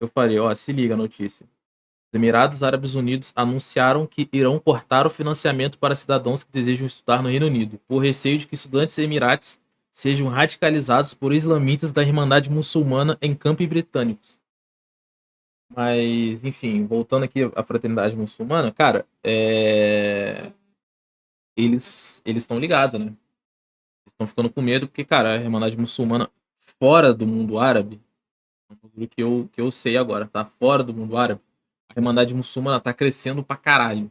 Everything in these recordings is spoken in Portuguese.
Eu falei: "Ó, se liga a notícia. Os Emirados Árabes Unidos anunciaram que irão cortar o financiamento para cidadãos que desejam estudar no Reino Unido, por receio de que estudantes emirates sejam radicalizados por islamitas da Irmandade Muçulmana em campi britânicos." Mas, enfim, voltando aqui à fraternidade muçulmana, cara, eles estão ligados, né? Estão ficando com medo porque, cara, a Irmandade Muçulmana fora do mundo árabe, do que eu sei agora, tá? Fora do mundo árabe, a Irmandade Muçulmana tá crescendo pra caralho.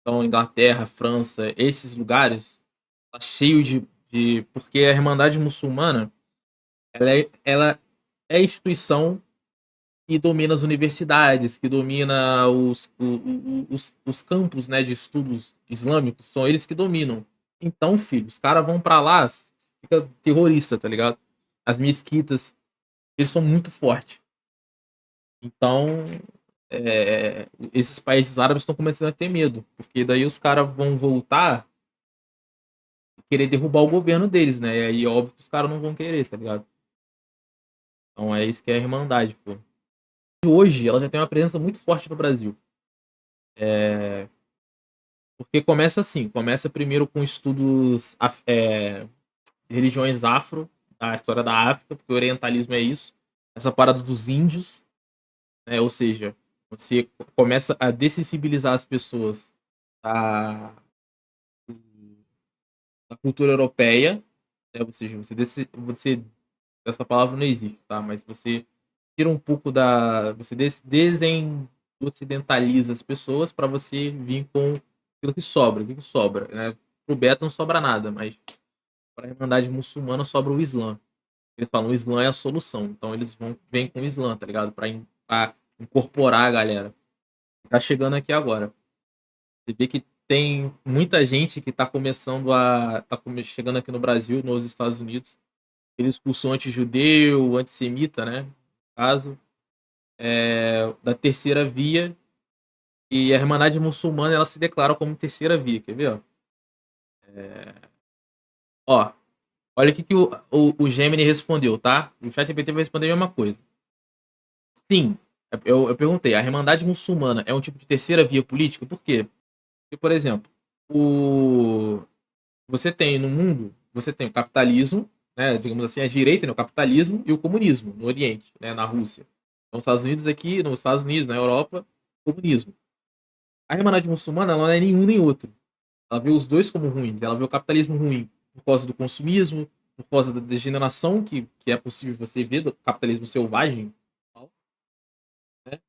Então, Inglaterra, França, esses lugares, tá cheio porque a Irmandade Muçulmana, ela é a instituição que domina as universidades, que domina os campos, né, de estudos islâmicos, são eles que dominam. Então, filho, os caras vão pra lá, fica terrorista, tá ligado? As mesquitas, eles são muito fortes. Então, esses países árabes estão começando a ter medo, porque daí os caras vão voltar e querer derrubar o governo deles, né? E aí, óbvio que os caras não vão querer, tá ligado? Então é isso que é a Irmandade, pô. E hoje ela já tem uma presença muito forte no Brasil. Porque começa assim, começa primeiro com estudos de religiões afro, da história da África, porque o orientalismo é isso, essa parada dos índios, né? Ou seja, você começa a dessensibilizar as pessoas da, da cultura europeia, né? Ou seja, você essa palavra não existe, tá? Mas você tira um pouco você ocidentaliza as pessoas para você vir com aquilo que sobra. O que sobra, né? Pro Beta não sobra nada, mas para a Irmandade Muçulmana sobra o Islã. Eles falam o Islã é a solução, então eles vêm com o Islã, tá ligado? Para incorporar a galera. Tá chegando aqui agora. Você vê que tem muita gente que tá começando chegando aqui no Brasil, nos Estados Unidos, aquele discurso anti-judeu, antissemita, né? No caso, da terceira via. E a Irmandade Muçulmana ela se declara como terceira via, quer ver? Ó, olha o que o Gemini respondeu, tá? O ChatGPT vai responder a mesma coisa. Sim, eu perguntei, a Irmandade Muçulmana é um tipo de terceira via política? Por quê? Porque, por exemplo, o... você tem no mundo, você tem o capitalismo, né, digamos assim, a direita, né, o capitalismo e o comunismo no Oriente, né, na Rússia. Então, os Estados Unidos aqui, nos Estados Unidos, na Europa, comunismo. A Irmandade Muçulmana ela não é nenhum nem outro. Ela vê os dois como ruins. Ela vê o capitalismo ruim por causa do consumismo, por causa da degeneração que é possível você ver do capitalismo selvagem, né?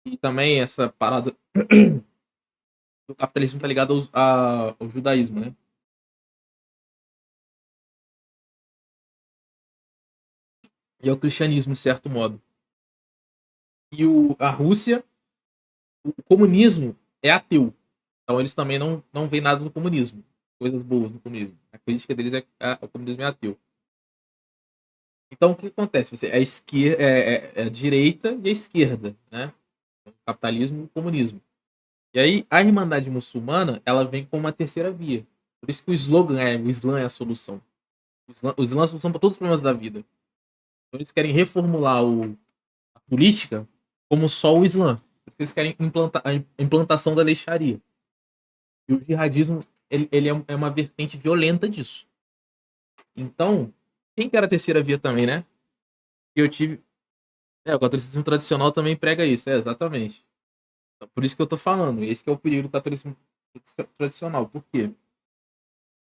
E também essa parada do capitalismo tá ligado ao judaísmo, né? E ao cristianismo, de certo modo. E a Rússia, o comunismo é ateu. Então eles também não veem nada no comunismo. Coisas boas no comunismo. A crítica deles o comunismo é ateu. Então o que acontece? Você, a direita e a esquerda, né? O capitalismo e o comunismo. E aí a Irmandade Muçulmana ela vem com uma terceira via. Por isso que o slogan é o Islã é a solução. O Islã é a solução para todos os problemas da vida. Então eles querem reformular a política como só o Islã. Vocês querem implantar a implantação da lei Sharia. E o jihadismo ele é uma vertente violenta disso. Então, quem quer a terceira via também, né? Eu tive. O catolicismo tradicional também prega isso, exatamente. Por isso que eu tô falando. Esse que é o perigo do catolicismo tradicional. Por quê?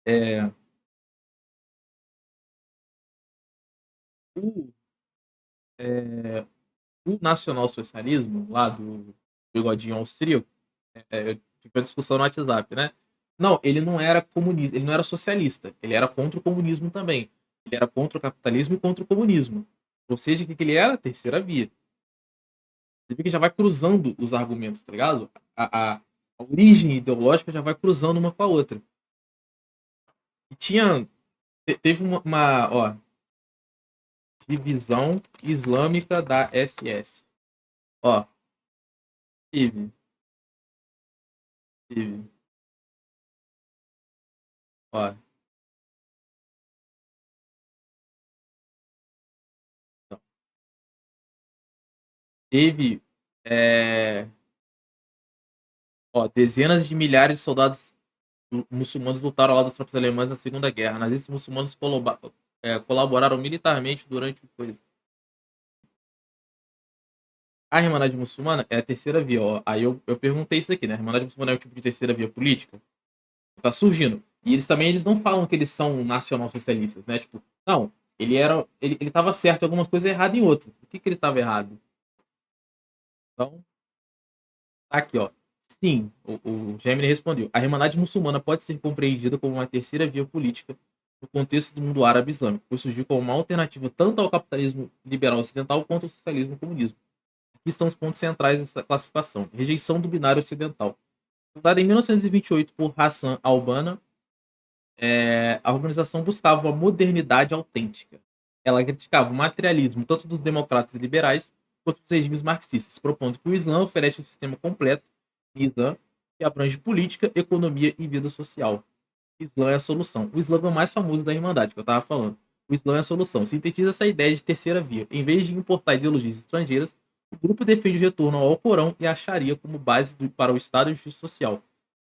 É, o, é, o nacionalsocialismo, lá do bigodinho austríaco, eu tive a discussão no WhatsApp, né? Não, ele não era comunista, ele não era socialista, ele era contra o comunismo também. Ele era contra o capitalismo e contra o comunismo. Ou seja, o que ele era? A terceira via. Você vê que já vai cruzando os argumentos, tá ligado? A origem ideológica já vai cruzando uma com a outra. E teve ó, divisão islâmica da SS. Ó, teve, teve, ó, Teve é, dezenas de milhares de soldados muçulmanos lutaram ao lado das tropas alemãs na Segunda Guerra. Nazistas muçulmanos colaboraram militarmente durante o coisa. A Irmandade Muçulmana é a terceira via. Ó. Aí eu perguntei isso aqui, né? A Irmandade Muçulmana é o tipo de terceira via política? Tá surgindo. E eles não falam que eles são nacional-socialistas, né? Tipo, não, ele tava certo em algumas coisas e errado em outras. Por que ele tava errado? Então, aqui, ó. Sim, o Gemini respondeu. A Irmandade Muçulmana pode ser compreendida como uma terceira via política no contexto do mundo árabe islâmico, pois surgiu como uma alternativa tanto ao capitalismo liberal ocidental quanto ao socialismo e comunismo. Aqui estão os pontos centrais dessa classificação. Rejeição do binário ocidental. Fundada em 1928 por Hassan al-Banna, a organização buscava uma modernidade autêntica. Ela criticava o materialismo tanto dos democratas e liberais quanto dos regimes marxistas, propondo que o Islã oferece um sistema completo Islã, que abrange política, economia e vida social. O Islã é a solução. O Islã é o mais famoso da Irmandade, que eu estava falando. O Islã é a solução. Sintetiza essa ideia de terceira via. Em vez de importar ideologias estrangeiras, o grupo defende o retorno ao Alcorão e a Sharia como base para o Estado e a justiça social.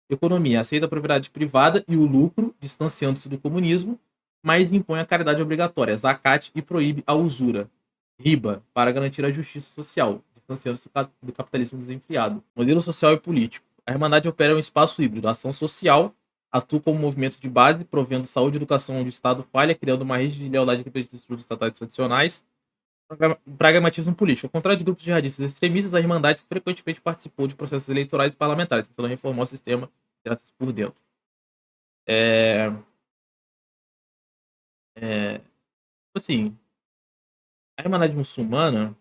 Economia aceita a propriedade privada e o lucro, distanciando-se do comunismo, mas impõe a caridade obrigatória, zakat, e proíbe a usura, riba, para garantir a justiça social, distanciando-se do capitalismo desenfreado. Modelo social e político. A Irmandade opera em um espaço híbrido, ação social, atua como movimento de base, provendo saúde e educação onde o Estado falha, criando uma rede de lealdade entre os estruturas estatais tradicionais. Pragmatismo político. Ao contrário de grupos jihadistas extremistas, a Irmandade frequentemente participou de processos eleitorais e parlamentares, tentando reformar o sistema graças por dentro. Assim, a Irmandade Muçulmana,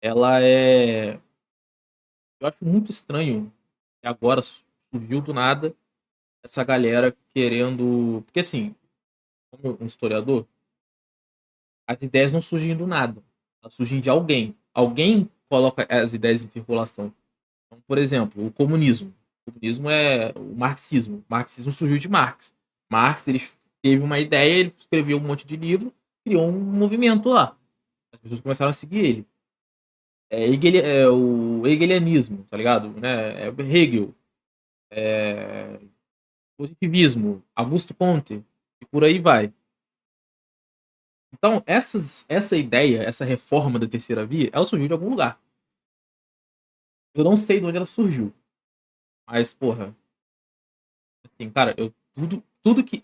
ela é. Eu acho muito estranho que agora surgiu do nada essa galera querendo. Porque, assim, como um historiador, as ideias não surgem do nada. Elas surgem de alguém. Alguém coloca as ideias em circulação. Então, por exemplo, o comunismo. O comunismo é o marxismo. O marxismo surgiu de Marx. Marx ele teve uma ideia, ele escreveu um monte de livro, criou um movimento lá. As pessoas começaram a seguir ele. O hegelianismo, tá ligado? Né? É Hegel, positivismo, Augusto Comte, e por aí vai. Então, essa ideia, essa reforma da terceira via, ela surgiu de algum lugar. Eu não sei de onde ela surgiu. Mas, porra, assim, cara, tudo que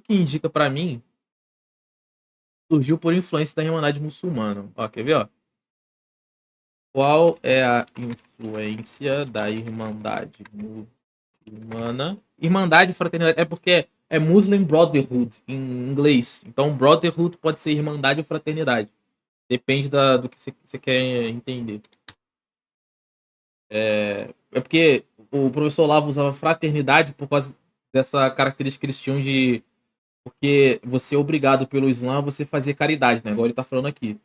indica pra mim surgiu por influência da Irmandade Muçulmana. Ó, quer ver, ó? Qual é a influência da Irmandade Muçulmana? Irmandade e fraternidade. É porque é Muslim Brotherhood em inglês. Então, Brotherhood pode ser Irmandade ou Fraternidade. Depende do que você quer entender. É porque o professor Olavo usava fraternidade por causa dessa característica que eles tinham de. Porque você é obrigado pelo Islã a você fazer caridade, né? Igual ele tá falando aqui.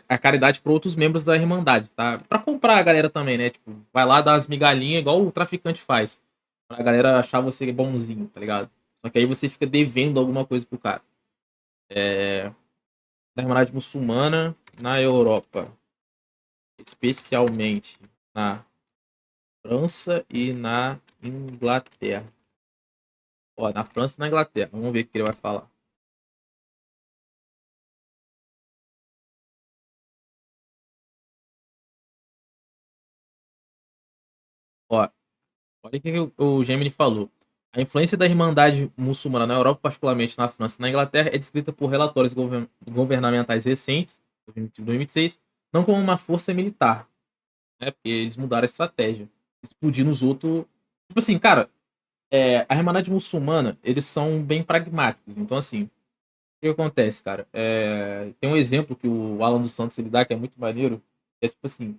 A caridade para outros membros da Irmandade, tá? Pra comprar a galera também, né? Tipo, vai lá dar umas migalhinhas, igual o traficante faz. Pra galera achar você bonzinho, tá ligado? Só que aí você fica devendo alguma coisa pro cara. Da Irmandade Muçulmana na Europa. Especialmente na França e na Inglaterra. Ó, na França e na Inglaterra. Vamos ver o que ele vai falar. Ó, olha o que o Gemini falou. A influência da Irmandade Muçulmana na Europa, particularmente na França e na Inglaterra, é descrita por relatórios governamentais recentes, 2026, não como uma força militar, né? Porque eles mudaram a estratégia. Explodindo os outros. Tipo assim, cara, a Irmandade Muçulmana, eles são bem pragmáticos. Então, assim, o que acontece, cara? Tem um exemplo que o Alan dos Santos ele dá, que é muito maneiro. É tipo assim: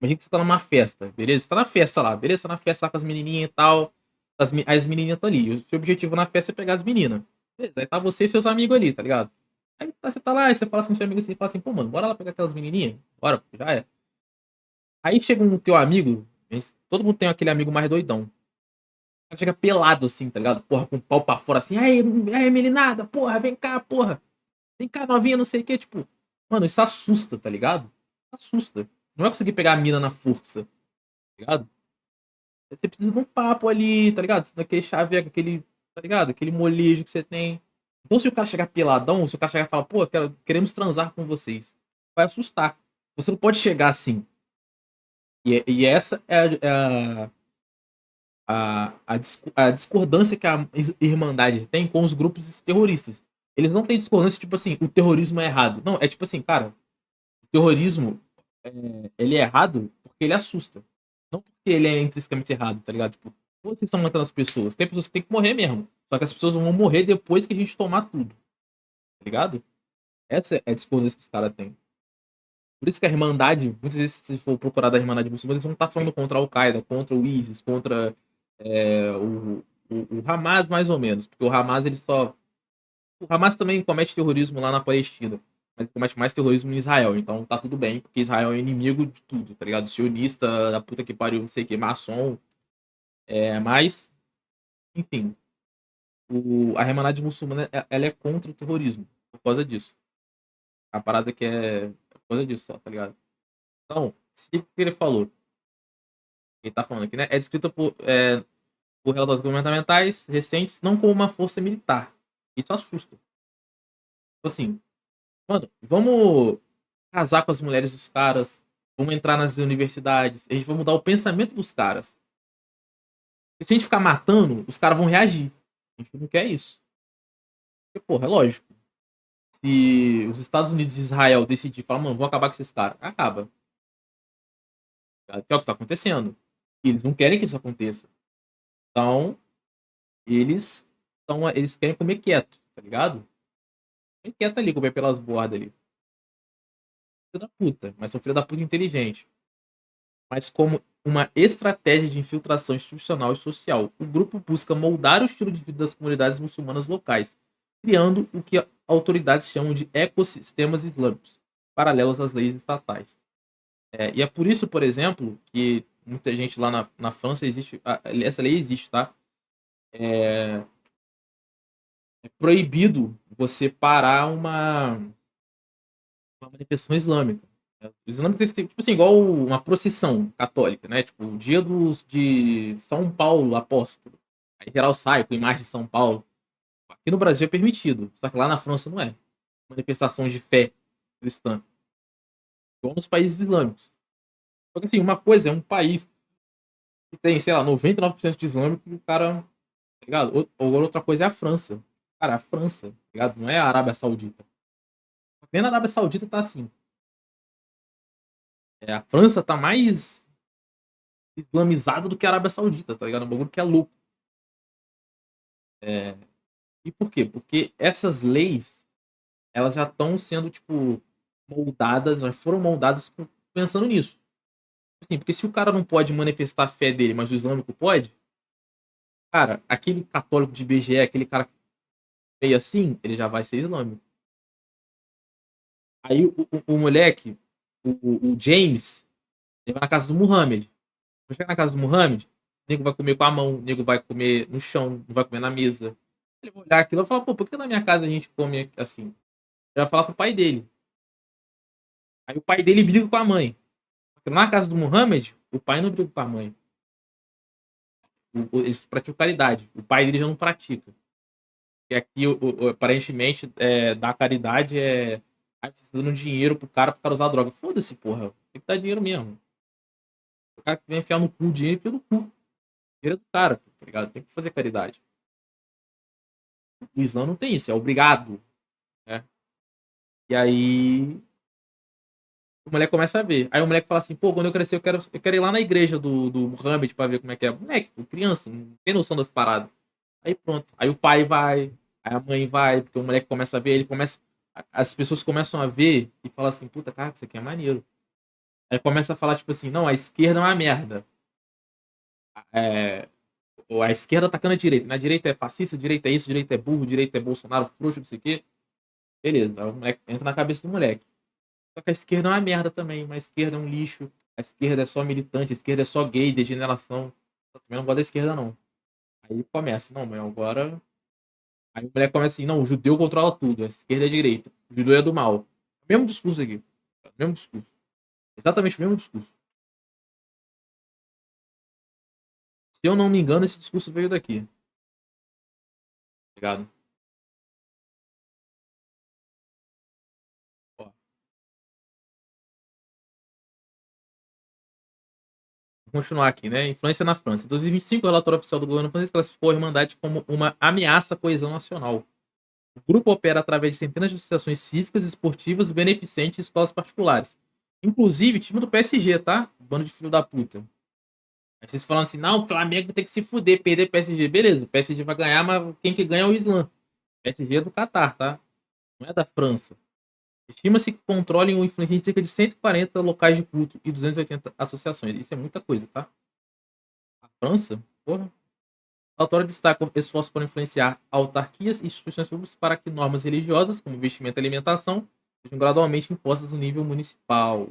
imagina que você tá numa festa, beleza? Você tá na festa lá, beleza? Você tá na festa lá com as menininhas e tal. As menininhas estão ali. O seu objetivo na festa é pegar as meninas. Beleza, aí tá você e seus amigos ali, tá ligado? Aí você tá lá, e você fala assim pro seu amigo assim, fala assim, pô, mano, bora lá pegar aquelas menininhas? Bora, já é. Aí chega um teu amigo, todo mundo tem aquele amigo mais doidão. O cara chega pelado assim, tá ligado? Porra, com o pau pra fora assim, aí, meninada, porra, vem cá, porra. Vem cá, novinha, não sei o que, tipo. Mano, isso assusta, tá ligado? assusta. Não vai conseguir pegar a mina na força, tá ligado? Você precisa de um papo ali, tá ligado? Daquele chaveco, aquele, tá ligado? Aquele molejo que você tem. Então, se o cara chegar peladão, se o cara chegar e falar, pô, queremos transar com vocês, vai assustar. Você não pode chegar assim. E essa é a discordância que a Irmandade tem com os grupos terroristas. Eles não têm discordância, tipo assim, o terrorismo é errado. Não, é tipo assim, cara, o terrorismo, ele é errado porque ele assusta. Não porque ele é intrinsecamente errado, tá ligado? Tipo, vocês estão matando as pessoas. Tem pessoas que têm que morrer mesmo. Só que as pessoas vão morrer depois que a gente tomar tudo, tá ligado? Essa é a discordância que os caras têm. Por isso que a Irmandade, muitas vezes, se for procurar da Irmandade Muçulmana, eles vão estar falando contra a Al-Qaeda, contra o ISIS, contra o Hamas, mais ou menos. Porque o Hamas, ele só. O Hamas também comete terrorismo lá na Palestina. Mas comete mais terrorismo em Israel. Então tá tudo bem, porque Israel é inimigo de tudo, tá ligado? Sionista, da puta que pariu, não sei o que, maçom. Mas, enfim. A Irmandade Muçulmana, ela é contra o terrorismo. Por causa disso. A parada que é. Por causa disso só, tá ligado? Então, se o que ele falou? Ele tá falando aqui, né? É descrita por relatórios governamentais recentes, não como uma força militar. Isso assusta. Tipo assim, mano, vamos casar com as mulheres dos caras, vamos entrar nas universidades, a gente vai mudar o pensamento dos caras. E se a gente ficar matando, os caras vão reagir. A gente não quer isso. Porque, porra, é lógico. Se os Estados Unidos e Israel decidir falar, mano, vamos acabar com esses caras, acaba. É o que tá acontecendo. E eles não querem que isso aconteça. Então, eles querem comer quieto, tá ligado? Comer quieto ali, comer pelas bordas ali. Filho da puta, mas são filho da puta inteligente. Mas como uma estratégia de infiltração institucional e social. O grupo busca moldar o estilo de vida das comunidades muçulmanas locais, criando o que autoridades chamam de ecossistemas islâmicos, paralelos às leis estatais. E é por isso, por exemplo, que muita gente lá na França existe. Essa lei existe, tá? É proibido você parar uma manifestação islâmica. Os islâmicos, eles têm, tipo assim, igual uma procissão católica, né? Tipo, o dia de São Paulo, apóstolo. Aí geral sai com imagem de São Paulo. Aqui no Brasil é permitido, só que lá na França não é. Manifestação de fé cristã. Igual nos países islâmicos. Só que assim, uma coisa é um país que tem, sei lá, 99% de islâmico e o cara, tá ligado? Ou outra coisa é a França. Cara, a França, tá ligado? Não é a Arábia Saudita. Nem na Arábia Saudita tá assim. A França tá mais islamizada do que a Arábia Saudita, tá ligado? É um bagulho que é louco. É, E por quê? Porque essas leis, elas já estão sendo, tipo, moldadas, mas foram moldadas pensando nisso. Assim, porque se o cara não pode manifestar a fé dele, mas o islâmico pode, cara, aquele católico de BGE, aquele cara meio assim, ele já vai ser islâmico. Aí o moleque, o James, ele vai na casa do Muhammad. Vai chegar na casa do Muhammad, o nego vai comer com a mão, o nego vai comer no chão, não vai comer na mesa. Ele vai olhar aquilo e falar, pô, por que na minha casa a gente come assim? Ele vai falar pro pai dele. Aí o pai dele briga com a mãe. Na casa do Muhammad, o pai não briga com a mãe. Eles praticam caridade. O pai dele já não pratica. E aqui, aparentemente, dar caridade é. Ah, você tá dando dinheiro pro cara usar droga. Foda-se, porra. Tem que dar dinheiro mesmo. O cara que vem enfiar no cu o dinheiro, enfia no cu. O dinheiro é do cara, tá ligado? Tem que fazer caridade. O Islã não tem isso, é obrigado. Né? E aí o moleque começa a ver. Aí o moleque fala assim, pô, quando eu crescer, eu quero ir lá na igreja do Muhammad pra ver como é que é. Moleque, criança, não tem noção das paradas. Aí pronto. Aí o pai vai, aí a mãe vai, porque o moleque começa a ver, ele começa. As pessoas começam a ver e falam assim, puta, cara, isso aqui é maneiro. Aí começa a falar, tipo assim, não, a esquerda é uma merda. É, ou a esquerda atacando a direita. Na direita é fascista, direita é isso, direita é burro, direita é Bolsonaro, frouxo, não sei o quê. Beleza, aí o moleque entra na cabeça do moleque. Só que a esquerda é uma merda também. A esquerda é um lixo. A esquerda é só militante. A esquerda é só gay, degeneração. Eu também não gosto da esquerda, não. Aí começa. Não, mas agora. Aí o moleque começa assim: não, o judeu controla tudo. A esquerda é a direita. O judeu é do mal. Mesmo discurso aqui. Mesmo discurso. Exatamente o mesmo discurso. Se eu não me engano, esse discurso veio daqui. Obrigado. Ó, vou continuar aqui, né? Influência na França. Em 2025, o relatório oficial do governo francês classificou a Irmandade como uma ameaça à coesão nacional. O grupo opera através de centenas de associações cívicas, esportivas, beneficentes e escolas particulares. Inclusive, time do PSG, tá? Bando de filho da puta. Aí vocês falando assim, não, o Flamengo tem que se fuder, perder PSG. Beleza, o PSG vai ganhar, mas quem que ganha é o Islã. O PSG é do Catar, tá? Não é da França. Estima-se que controlem ou influenciem cerca de 140 locais de culto e 280 associações. Isso é muita coisa, tá? A França, porra. A autora destaca esforços para influenciar autarquias e instituições públicas para que normas religiosas, como vestimenta e alimentação, sejam gradualmente impostas no nível municipal.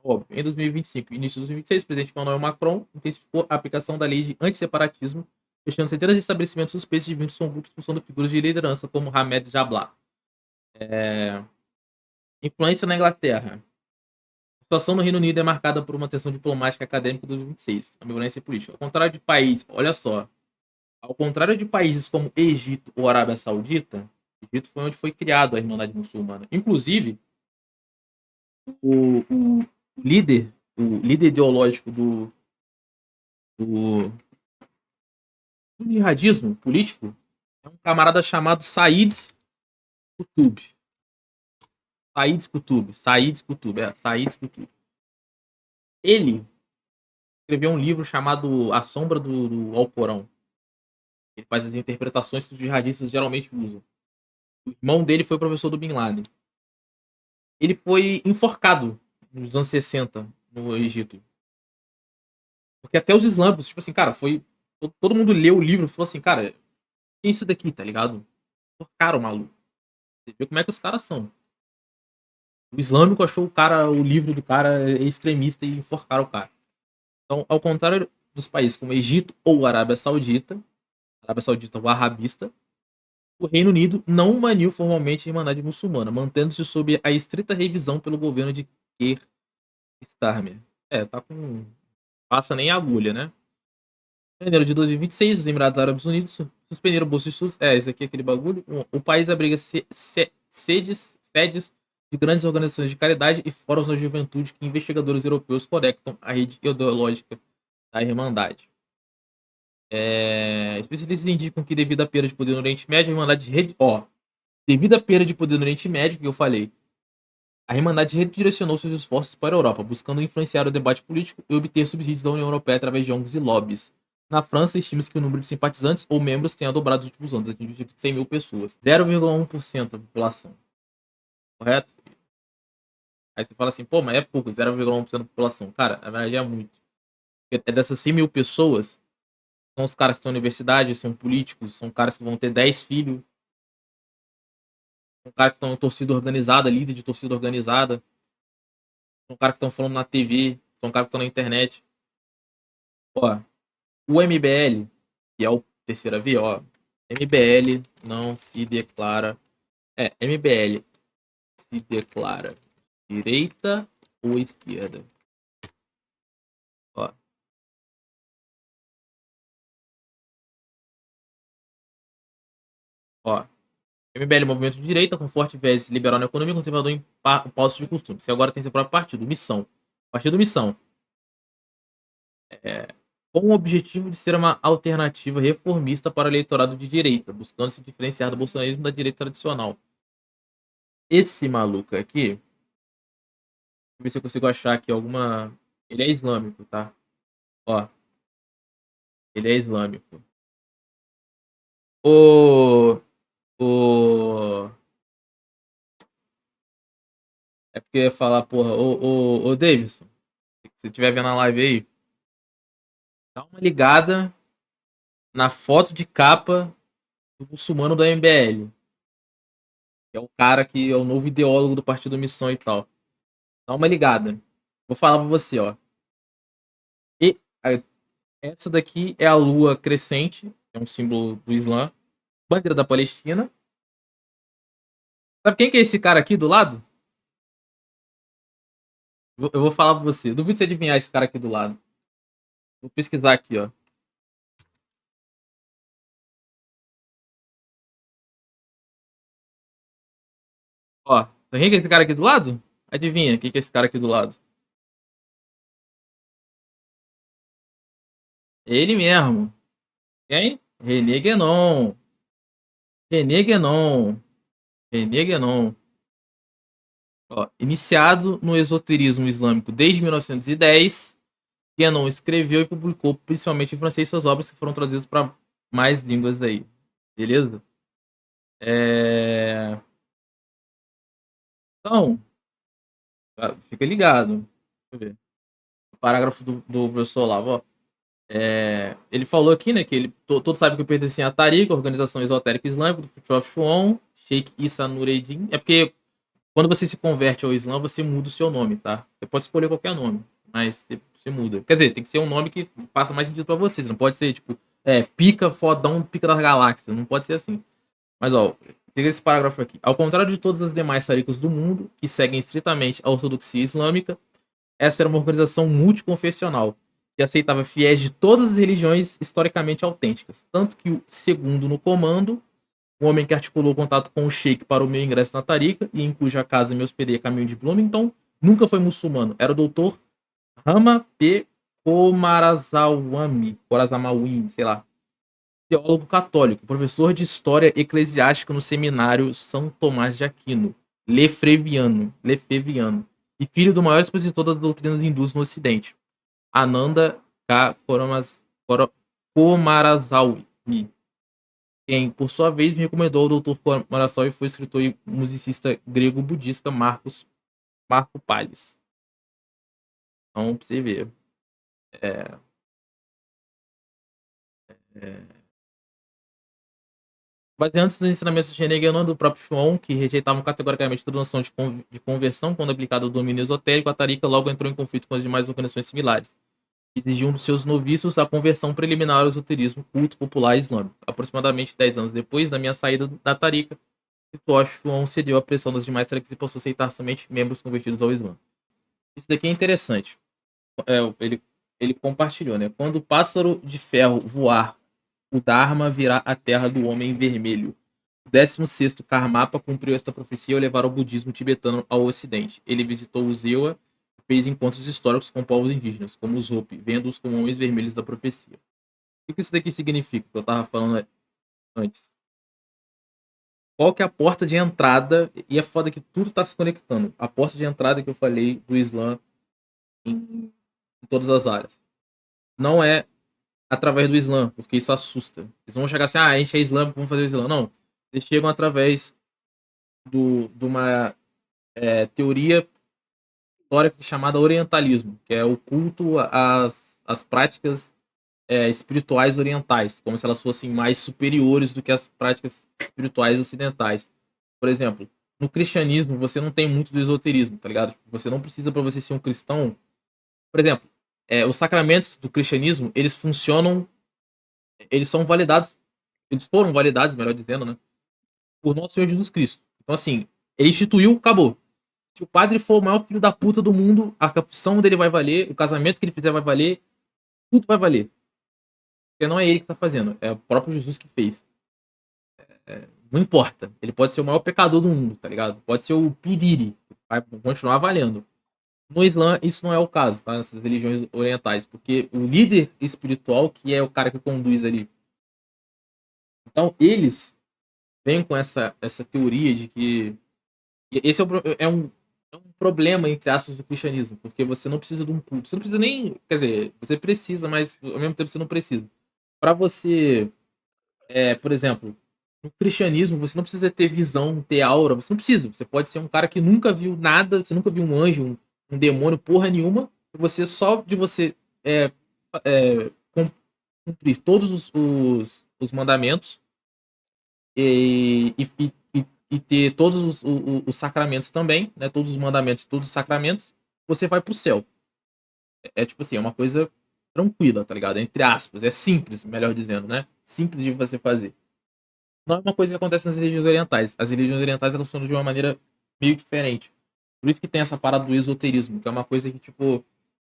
Óbvio. Em 2025 e início de 2026, o presidente Emmanuel Macron intensificou a aplicação da lei de antisseparatismo, fechando centenas de estabelecimentos suspeitos de vínculos com grupos funcionando figuras de liderança como Hamed Jabla. Influência na Inglaterra. A situação no Reino Unido é marcada por uma tensão diplomática e acadêmica de 2026, a violência política. Ao contrário de países, olha só, ao contrário de países como Egito ou Arábia Saudita, Egito foi onde foi criado a Irmandade Muçulmana. Inclusive, o líder, o líder ideológico do, do jihadismo político é um camarada chamado Said Qutb. Said Qutb. Ele escreveu um livro chamado A Sombra do Alcorão. Ele faz as interpretações que os jihadistas geralmente usam. O irmão dele foi professor do Bin Laden. Ele foi enforcado nos anos 60 no Egito. Porque até os islâmicos, tipo assim, cara, foi. Todo mundo leu o livro e falou assim, cara, que é isso daqui, tá ligado? Enforcaram o maluco. Você vê como é que os caras são. O islâmico achou o livro do cara extremista e enforcaram o cara. Então, ao contrário dos países como Egito ou Arábia Saudita wahhabista, o Reino Unido não baniu formalmente a Irmandade Muçulmana, mantendo-se sob a estrita revisão pelo governo de Keir Starmer. Tá com. Passa nem agulha, né? Em janeiro de 2026, os Emirados Árabes Unidos suspenderam o bolso de estudos. Esse aqui é aquele bagulho. O país abriga sedes de grandes organizações de caridade e fóruns da juventude que investigadores europeus conectam à rede ideológica da Irmandade. Especialistas indicam que devido à perda de poder no Oriente Médio, a Irmandade devido à perda de poder no Oriente Médio, que eu falei, a Irmandade redirecionou seus esforços para a Europa, buscando influenciar o debate político e obter subsídios da União Europeia através de ONGs e lobbies. Na França, estima-se que o número de simpatizantes ou membros tenha dobrado nos últimos anos, atingindo 100 mil pessoas. 0,1% da população. Correto? Aí você fala assim, pô, mas é pouco, 0,1% da população. Cara, na verdade é muito. É dessas 100 mil pessoas, são os caras que estão na universidade, são políticos, são caras que vão ter 10 filhos, são caras que estão em torcida organizada, líder de torcida organizada, são caras que estão falando na TV, são caras que estão na internet. Ó, o MBL, que é o terceira via, ó, MBL não se declara. MBL se declara direita ou esquerda? Ó, ó. MBL é movimento de direita com forte viés liberal na economia e conservador em postos de costumes. Que agora tem seu próprio partido, Missão. Partido Missão. Com o objetivo de ser uma alternativa reformista para o eleitorado de direita, buscando se diferenciar do bolsonarismo da direita tradicional. Esse maluco aqui, deixa eu ver se eu consigo achar aqui alguma. Ele é islâmico, tá? Ó, ele é islâmico. O. O. É porque eu ia falar, porra, o Davidson, se você estiver vendo a live aí, dá uma ligada na foto de capa do muçulmano do MBL, que é o cara que é o novo ideólogo do Partido Missão e tal. Dá uma ligada. Vou falar pra você, ó. E essa daqui é a lua crescente, é um símbolo do Islã. Bandeira da Palestina. Sabe quem que é esse cara aqui do lado? Eu vou falar pra você. Duvido você adivinhar esse cara aqui do lado. Vou pesquisar aqui, ó. Ó, quem que é esse cara aqui do lado? Adivinha quem que é esse cara aqui do lado? Ele mesmo. Quem? René Guénon. René Guénon. René Guénon. Ó, iniciado no esoterismo islâmico desde 1910, Guénon escreveu e publicou principalmente em francês suas obras que foram traduzidas para mais línguas aí. Beleza? É... Então, fica ligado. Deixa eu ver. O parágrafo do professor Olavo, ó. Ele falou aqui, né, que todos sabem que eu pertencia à Tariqa, Organização Esotérica Islâmica, do Fethullah Shuon, Sheikh Issa Nureddin. É porque quando você se converte ao Islã, você muda o seu nome, tá? Você pode escolher qualquer nome, mas você muda. Quer dizer, tem que ser um nome que faça mais sentido pra vocês. Não pode ser, tipo, pica fodão, pica das galáxias. Não pode ser assim. Mas, ó, siga esse parágrafo aqui. Ao contrário de todas as demais taricas do mundo, que seguem estritamente a ortodoxia islâmica, essa era uma organização multiconfessional, que aceitava fiéis de todas as religiões historicamente autênticas. Tanto que o segundo no comando, o homem que articulou o contato com o Sheik para o meu ingresso na Tarica e em cuja casa me hospedei a caminho de Bloomington, nunca foi muçulmano. Era o doutor Rama P. Korazamawi, sei lá. Teólogo católico, professor de história eclesiástica no seminário São Tomás de Aquino, Lefebvriano, e filho do maior expositor das doutrinas hindus no Ocidente, Ananda K. Komarazalmi, quem, por sua vez, me recomendou o Dr. Komarazalmi foi o escritor e musicista grego-budista Marco Palles. Então, pra você ver. É, é, Baseando-se nos ensinamentos de René Guénon do próprio Chuon, que rejeitavam categoricamente toda noção de conversão quando aplicada ao domínio esotérico, a Tariqa logo entrou em conflito com as demais organizações similares. Exigiam dos seus noviços a conversão preliminar ao esoterismo culto popular islâmico. Aproximadamente 10 anos depois da minha saída da Tariqa, Chuon cedeu à pressão das demais tariqas e passou a aceitar somente membros convertidos ao Islã. Isso daqui é interessante. Ele compartilhou, né? Quando o pássaro de ferro voar, o Dharma virá à terra do homem vermelho. O 16º Karmapa cumpriu esta profecia ao levar o budismo tibetano ao ocidente. Ele visitou o Zewa e fez encontros históricos com povos indígenas, como os Hopi, vendo-os como homens vermelhos da profecia. O que isso daqui significa? Que eu estava falando antes. Qual que é a porta de entrada? E é foda que tudo está se conectando. A porta de entrada que eu falei do Islã em todas as áreas. Não é através do Islã, porque isso assusta. Eles vão chegar assim, a gente é islâmico, vamos fazer o Islã. Não. Eles chegam através de uma teoria histórica chamada orientalismo, que é o culto às práticas espirituais orientais, como se elas fossem mais superiores do que as práticas espirituais ocidentais. Por exemplo, no cristianismo você não tem muito do esoterismo, tá ligado? Você não precisa, para você ser um cristão. Por exemplo, os sacramentos do cristianismo, eles funcionam, eles são validados, eles foram validados, melhor dizendo, né, por nosso Senhor Jesus Cristo. Então, assim, ele instituiu, acabou. Se o padre for o maior filho da puta do mundo, a confissão dele vai valer, o casamento que ele fizer vai valer, tudo vai valer. Porque não é ele que tá fazendo, é o próprio Jesus que fez. Não importa. Ele pode ser o maior pecador do mundo, tá ligado? Pode ser o Pidiri, vai continuar valendo. No Islã, isso não é o caso, tá? Nessas religiões orientais, porque o líder espiritual, que é o cara que conduz ali. Então, eles vêm com essa teoria de que. Esse é um problema, entre aspas, do cristianismo, porque você não precisa de um culto. Você não precisa nem. Quer dizer, você precisa, mas ao mesmo tempo você não precisa. Para você, por exemplo, no cristianismo, você não precisa ter visão, ter aura, você não precisa. Você pode ser um cara que nunca viu nada, você nunca viu um anjo, um demônio, porra nenhuma. E você, só de você é, cumprir todos os mandamentos e ter todos os sacramentos também, né? Todos os mandamentos, todos os sacramentos, você vai pro céu. Tipo assim, é uma coisa tranquila, tá ligado? Entre aspas, é simples, melhor dizendo, né? Simples de você fazer. Não é uma coisa que acontece nas religiões orientais. As religiões orientais elas funcionam de uma maneira meio diferente. Por isso que tem essa parada do esoterismo, que é uma coisa que, tipo,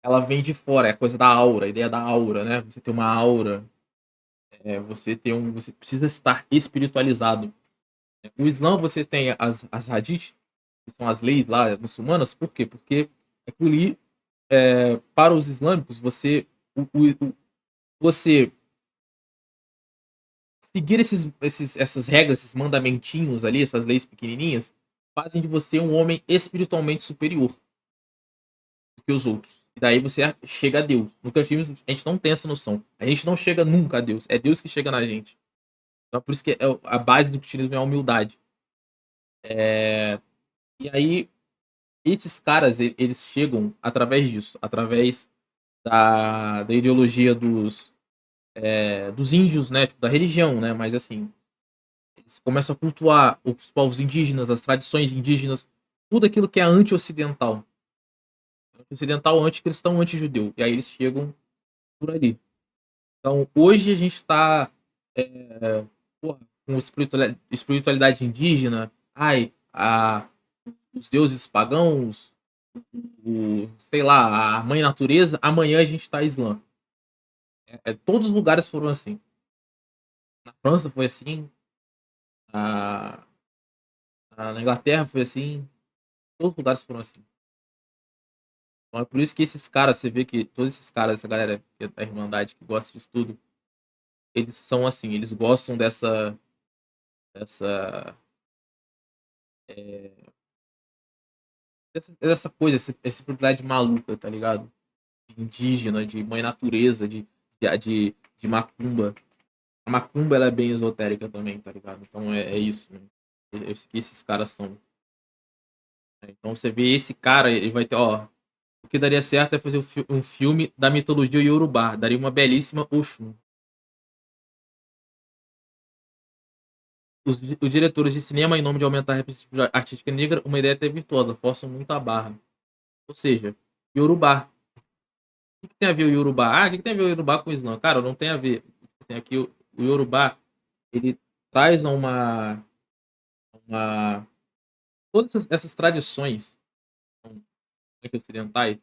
ela vem de fora, é a coisa da aura, a ideia da aura, né? Você tem uma aura, você precisa estar espiritualizado. O Islã, você tem as hadith, que são as leis lá muçulmanas, por quê? Porque aquilo ali, para os islâmicos, você seguir essas regras, esses mandamentinhos ali, essas leis pequenininhas, fazem de você um homem espiritualmente superior do que os outros. E daí você chega a Deus. No cristianismo, a gente não tem essa noção. A gente não chega nunca a Deus. É Deus que chega na gente. Então, por isso que a base do cristianismo é a humildade. E aí, esses caras, eles chegam através disso, através da ideologia dos índios, né? Tipo, da religião, né? Mas assim, eles começam a cultuar os povos indígenas, as tradições indígenas, tudo aquilo que é anti-ocidental. Anti-ocidental, anticristão, anti-judeu. E aí eles chegam por ali. Então, hoje a gente está com espiritualidade indígena, os deuses pagãos, sei lá, a mãe natureza. Amanhã a gente está islã. Todos os lugares foram assim. Na França foi assim, na, na Inglaterra foi assim, todos os lugares foram assim. Então é por isso que esses caras, você vê que todos esses caras, essa galera que é da Irmandade, que gosta disso tudo, eles são assim, eles gostam dessa, é, dessa coisa, essa propriedade maluca, tá ligado? De indígena, de mãe natureza, de macumba. A macumba, ela é bem esotérica também, tá ligado? Então é isso, né? É isso que esses caras são, né? Então você vê esse cara, ele vai ter, ó, o que daria certo é fazer um filme da mitologia Yorubá, daria uma belíssima Oxum. Os diretores de cinema, em nome de aumentar a representatividade artística negra, uma ideia até virtuosa, forçam muito a barra. Ou seja, Yorubá. O que tem a ver o Yorubá? O que tem a ver o Yorubá com o Islã? Cara, não tem a ver. Tem aqui o Yorubá, ele traz uma todas essas tradições ocidentais,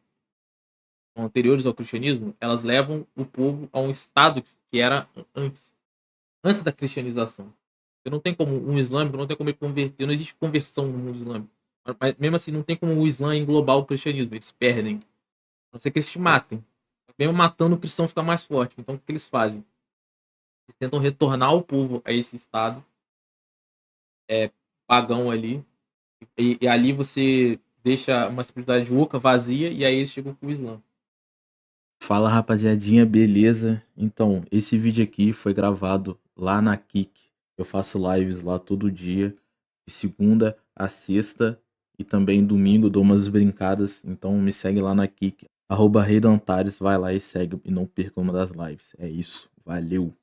anteriores ao cristianismo, elas levam o povo a um estado que era antes da cristianização. Você não tem como um islâmico, não tem como ele converter, não existe conversão no mundo islâmico. Mas mesmo assim, não tem como o Islã englobar o cristianismo, eles perdem. A não ser que eles te matem. Mesmo matando, o cristão fica mais forte. Então, o que eles fazem? Eles tentam retornar o povo a esse estado pagão ali. E ali você deixa uma espiritualidade oca, vazia, e aí eles chegam com o Islã. Fala rapaziadinha, beleza? Então, esse vídeo aqui foi gravado lá na Kik. Eu faço lives lá todo dia, de segunda a sexta e também domingo dou umas brincadas. Então me segue lá na Kik, @Rei do Antares, vai lá e segue e não perca uma das lives. É isso, valeu!